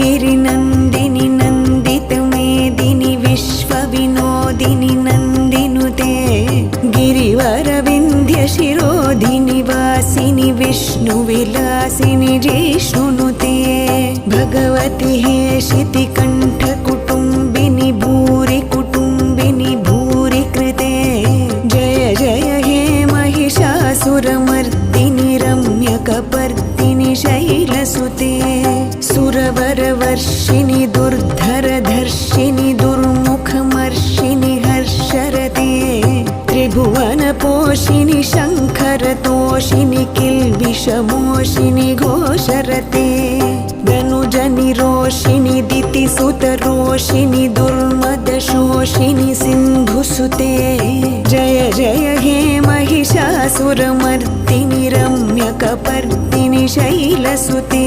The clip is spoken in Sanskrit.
गिरिनन्दिनि नन्दितमेदिनि विश्वविनोदिनि नन्दिनुते गिरिवरविन्ध्यशिरोधिनि वासिनि विष्णुविलासिनि जिष्णुनुते भगवति हेशितिकण्ठकुटुम्बिनि भूरि कुटुम्बिनि भूरि कृते जय जय हे महिषासुरमर्दिनि रम्यकपर्दिनि शैलसुते सुरवरवर्षिणि दुर्धरधर्षिणि दुर्मुखमर्षिणि हर्षरते त्रिभुवनपोषिणि शङ्खरतोषिणि किल्बिषमोषिणि घोषरते धनुजनिरोषिणि दितिसुतरोषिणि दुर्मदशोषिणि सिन्धुसुते जय जय हे महिषासुरमर्दिनि रम्यकपर्दिनि शैलसुते